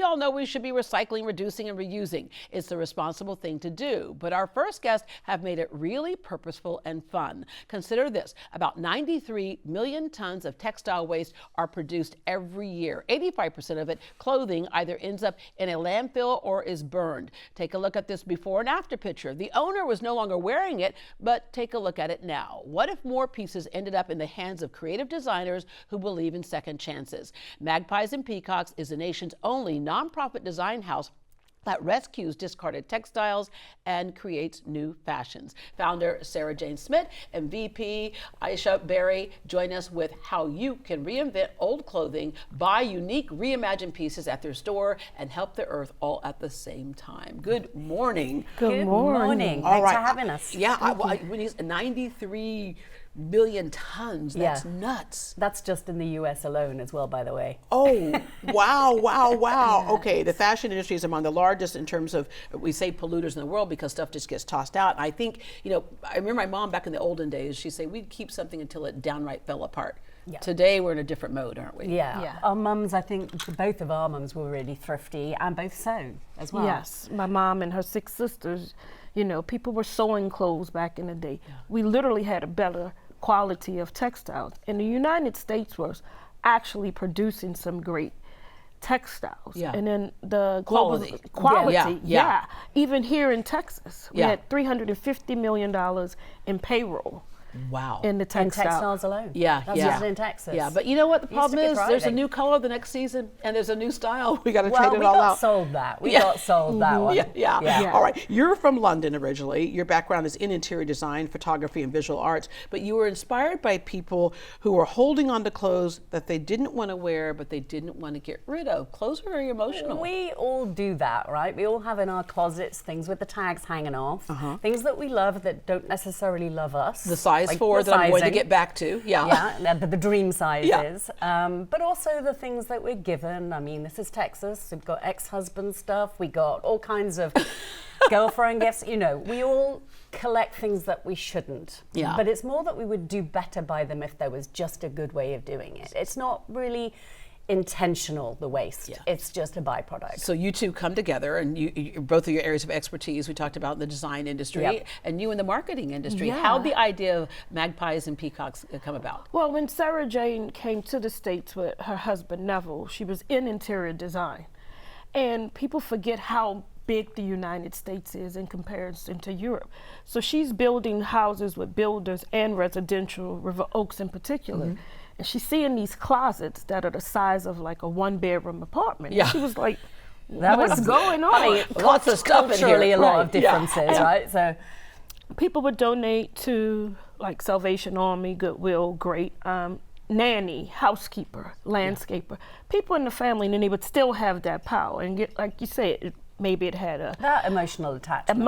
all know we should be recycling, reducing, and reusing. It's the responsible thing to do. But our first guests have made it really purposeful and fun. Consider this, about 93 million tons of textile waste are produced every year. 85% of it, clothing, either ends up in a landfill or is burned. Take a look at this before and after picture. The owner was no longer wearing it, but take a look at it now. What if more pieces ended up in the hands of creative designers who believe in second chances? Magpies and Peacocks is the nation's only nonprofit design house that rescues discarded textiles and creates new fashions. Founder Sarah Jane Smith and VP Aisha Berry join us with how you can reinvent old clothing, buy unique reimagined pieces at their store, and help the earth all at the same time. Good morning. Good morning. Thanks for having us. Yeah, when he's 93 million tons, that's nuts. That's just in the US alone as well, by the way. Oh, wow. Okay, the fashion industry is among the largest in terms of, we say polluters in the world because stuff just gets tossed out. And I think, I remember my mom back in the olden days, she'd say we'd keep something until it downright fell apart. Yeah. Today we're in a different mode, aren't we? Yeah. Our mums, I think both of our mums were really thrifty and both sew as well. Yes, my mom and her 6 sisters, people were sewing clothes back in the day. Yeah. We literally had a better quality of textiles. And the United States was actually producing some great textiles. Yeah. And then the quality. Even here in Texas, we had $350 million in payroll. Wow. In the textiles alone. That's just in Texas. Yeah, but you know what the problem is? There's a new color the next season and there's a new style. We got to trade it all out. We got sold that one. Yeah. All right. You're from London originally. Your background is in interior design, photography, and visual arts, but you were inspired by people who were holding on to clothes that they didn't want to wear, but they didn't want to get rid of. Clothes are very emotional. We all do that, right? We all have in our closets things with the tags hanging off, things that we love that don't necessarily love us. The size for that I'm going to get back to. The dream sizes, but also the things that we're given. I mean, this is Texas. We've got ex-husband stuff. We got all kinds of girlfriend gifts. We all collect things that we shouldn't. Yeah. But it's more that we would do better by them if there was just a good way of doing it. It's not really intentional, the waste. It's just a byproduct. So you two come together, and you both of your areas of expertise, we talked about in the design industry, and you in the marketing industry. How'd the idea of Magpies and Peacocks come about? Well, when Sarah Jane came to the States with her husband Neville, she was in interior design. And people forget how big the United States is in comparison to Europe. So she's building houses with builders and residential, River Oaks in particular. And she's seeing these closets that are the size of like a 1-bedroom apartment. And she was like, what's going on? I mean, lots of stuff culturally, a lot of differences, right? So people would donate to like Salvation Army, Goodwill, great, nanny, housekeeper, landscaper, people in the family, and then they would still have that power. And get, like you said, maybe it had that emotional attachment.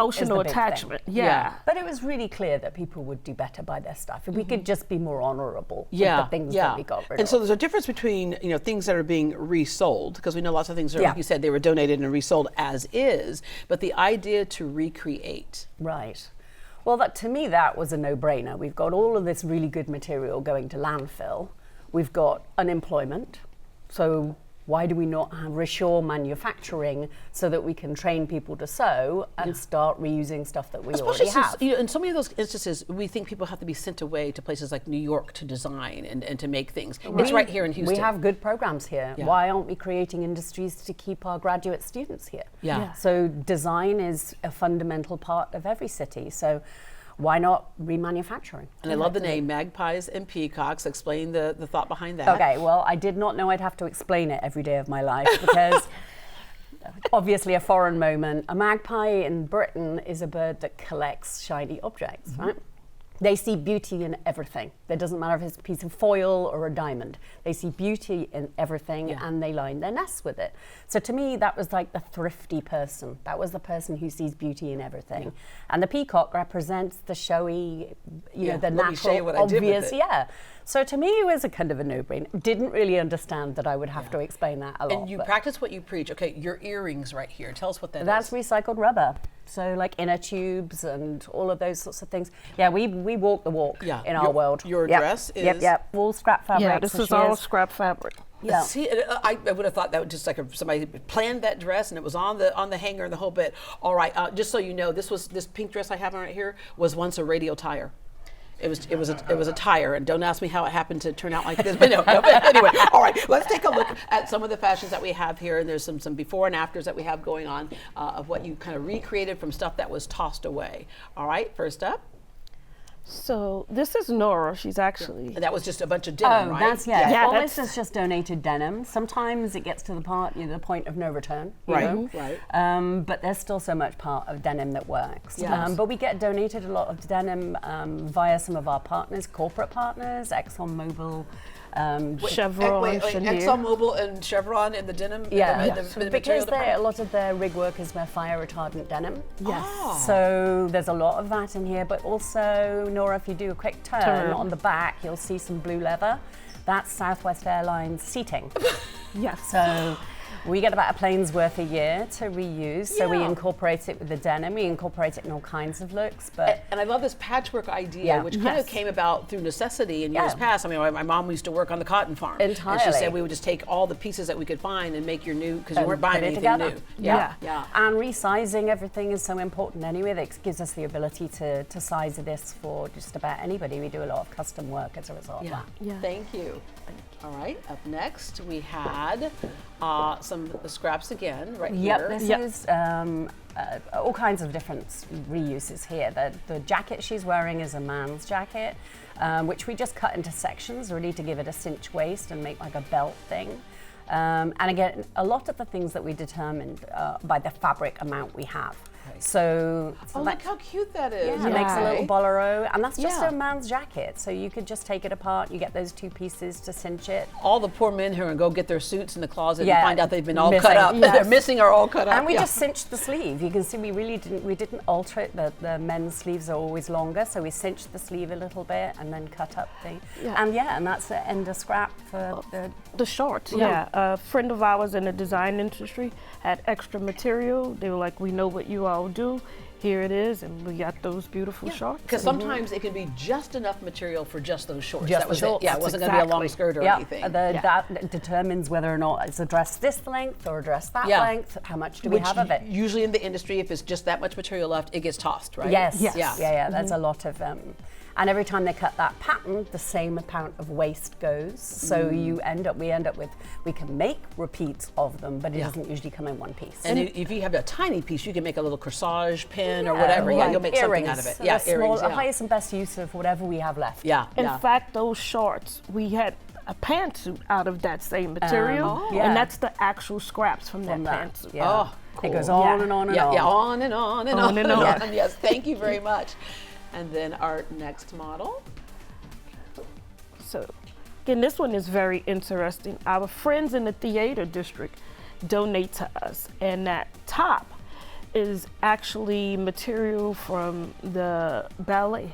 But it was really clear that people would do better by their stuff if we could just be more honorable with the things that we got rid of. And so there's a difference between things that are being resold, because we know lots of things are, like you said, they were donated and resold as is, but the idea to recreate. Right. Well, to me, that was a no-brainer. We've got all of this really good material going to landfill. We've got unemployment. So why do we not have reshore manufacturing so that we can train people to sew and start reusing stuff that we already have? In so many of those instances, we think people have to be sent away to places like New York to design and to make things. It's right here in Houston. We have good programs here. Why aren't we creating industries to keep our graduate students here? So design is a fundamental part of every city. So why not remanufacturing? And I love the name, Magpies and Peacocks. Explain the thought behind that. Okay, well, I did not know I'd have to explain it every day of my life because obviously a foreign moment. A magpie in Britain is a bird that collects shiny objects, right? They see beauty in everything. It doesn't matter if it's a piece of foil or a diamond. They see beauty in everything and they line their nests with it. So to me, that was like the thrifty person. That was the person who sees beauty in everything. And the peacock represents the showy, the natural, obvious. So to me, it was a kind of a no-brainer. Didn't really understand that I would have to explain that a lot. And you practice what you preach. Okay, your earrings right here. Tell us what that is. That's recycled rubber. So like inner tubes and all of those sorts of things. Yeah, we walk the walk in our world. Your dress is? Yep, all scrap fabric. Yeah, this is all scrap fabric. Yeah. See, I would have thought that was just like somebody planned that dress and it was on the hanger and the whole bit. All right, just so you know, this pink dress I have on right here was once a radial tire. It was a tire, and don't ask me how it happened to turn out like this. But no, but anyway, all right. Let's take a look at some of the fashions that we have here, and there's some before and afters that we have going on of what you kind of recreated from stuff that was tossed away. All right, first up. So this is Nora. She's actually. And that was just a bunch of denim, right? That's Yeah, All that's- this is just donated denim. Sometimes it gets to the point of no return. you Right, know? right. But there's still so much part of denim that works. Yes. But we get donated a lot of denim via some of our partners, corporate partners, ExxonMobil. Chevron, Chenier. ExxonMobil and Chevron in the denim. Yeah, the material because a department? lot of their rig workers wear fire retardant denim. Yes. Ah. So there's a lot of that in here, but also, Nora, if you do a quick turn on the back, you'll see some blue leather. That's Southwest Airlines seating. Yes. So we get about a plane's worth a year to reuse. So we Yeah. incorporate it with the denim. We incorporate it in all kinds of looks. But And I love this patchwork idea, Yeah. which kind of Yes. came about through necessity in years Yeah. past. I mean, my mom used to work on the cotton farm. And she Entirely. said we would just take all the pieces that we could find and make your new, because you And weren't buying put it anything together. new. Yeah. Yeah. And resizing everything is so important anyway. That gives us the ability to size this for just about anybody. We do a lot of custom work as a result of Yeah. that. Yeah. Thank you. All right, up next we had some scraps again right Yep, here. this Yep. is all kinds of different reuses here. The jacket she's wearing is a man's jacket, which we just cut into sections really to give it a cinch waist and make like a belt thing. And again, a lot of the things that we determined by the fabric amount we have. So Oh, that- look how cute that is. yeah, it makes a little Okay. bolero, and that's just Yeah. a man's jacket. So you could just take it apart. You get those two pieces to cinch it. All the poor men who are go get their suits in the closet Yeah, and find out they've been all missing. cut up. Yes. They're missing or all cut up. And we Yeah. just cinched the sleeve. You can see we didn't alter it. The men's sleeves are always longer, so we cinched the sleeve a little bit and then cut up the. Yeah. And that's the end of scrap for The shorts, Yeah. yeah. A friend of ours in the design industry had extra material. They were like, we know what you all do. Here it is, and we got those beautiful shorts. Because sometimes it can be just enough material for just those shorts. Just that was the it. shorts. Yeah, it wasn't going to be a long Exactly. skirt or yeah. anything. That determines whether or not it's a dress this length or a dress that Yeah. length. How much do we Which have of it? usually in the industry, if it's just that much material left, it gets tossed, right? Yes. Yes. Yeah. There's a lot of. And every time they cut that pattern, the same amount of waste goes. So we end up with, we can make repeats of them, but it Yeah. doesn't usually come in one piece. And if you have a tiny piece, you can make a little corsage pin or whatever. Yeah, like you'll make something out of it. earrings. Yeah, The earrings. the Yeah. highest and best use of whatever we have left. Yeah. In yeah. fact, those shorts, we had a pantsuit out of that same material, yeah. and that's the actual scraps from From that that. pantsuit. Yeah. Oh, It goes cool. on Yeah. and on and Yeah, on. yeah, on and on and on, and on. on. Yes, thank you very much. And then our next model. So, again, this one is very interesting. Our friends in the theater district donate to us, and that top is actually material from the ballet.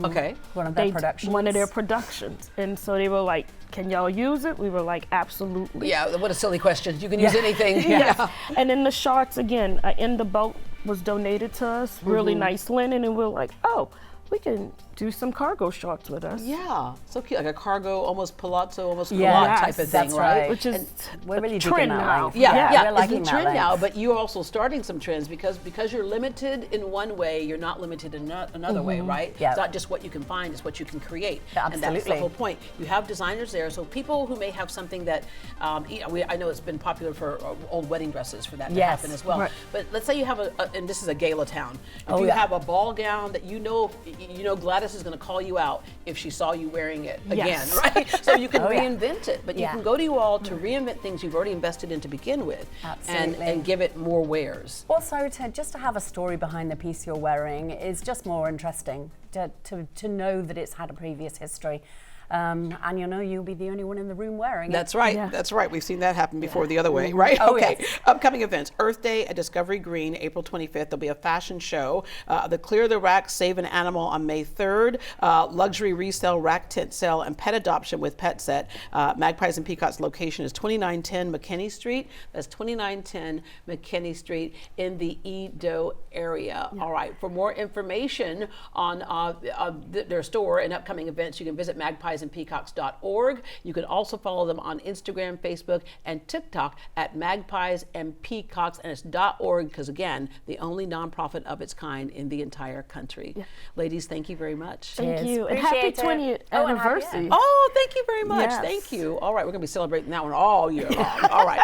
Okay. One of their They- productions. One of their productions. And so they were like, can y'all use it? We were like, absolutely. Yeah, what a silly question. You can use anything. Yes. And then the shorts, again, in the boat was donated to us, really nice linen, and we're like, oh, we can do some cargo shorts with us. Yeah, so cute, like a cargo, almost palazzo, almost Yeah, culotte yes, type of thing, that's right? right. Which is We're really digging trend that now. length. Yeah, we're yeah, liking it's the that trend now, length. but you're also starting some trends because you're limited in one way, you're not limited in another way, right? Yeah. It's not just what you can find, it's what you can create. Yeah, And that's the absolutely. whole point. You have designers there, so people who may have something that, I know it's been popular for old wedding dresses for that to Yes. happen as well. Right. But let's say you have and this is a gala town. If Oh, you yeah. have a ball gown that you know Gladys is going to call you out if she saw you wearing it again, Yes. right? So you can Oh, yeah. reinvent it, but you Yeah. can go to you all to reinvent things you've already invested in to begin with, Absolutely. and give it more wears. Also, to have a story behind the piece you're wearing is just more interesting. To know that it's had a previous history, and you'll be the only one in the room wearing it. That's right. Yeah. That's right. We've seen that happen before the other way, right? Oh, okay. yes. Upcoming events: Earth Day at Discovery Green, April 25th. There'll be a fashion show. The Clear the Rack, Save an Animal on May 3rd. Luxury resale, rack tent sale, and pet adoption with Pet Set. Magpies and Peacocks location is 2910 McKinney Street. That's 2910 McKinney Street in the Edo area. All right. For more information on their store and upcoming events, you can visit Magpies magpiesandpeacocks.org. You can also follow them on Instagram, Facebook, and TikTok at Magpies and Peacocks, and it's .org because, again, the only nonprofit of its kind in the entire country. Yeah. Ladies, thank you very much. Thank you. And Appreciate happy 20th it. Oh, and happy- anniversary. Oh, thank you very much. Yes. Thank you. All right, we're going to be celebrating that one all year long. All right.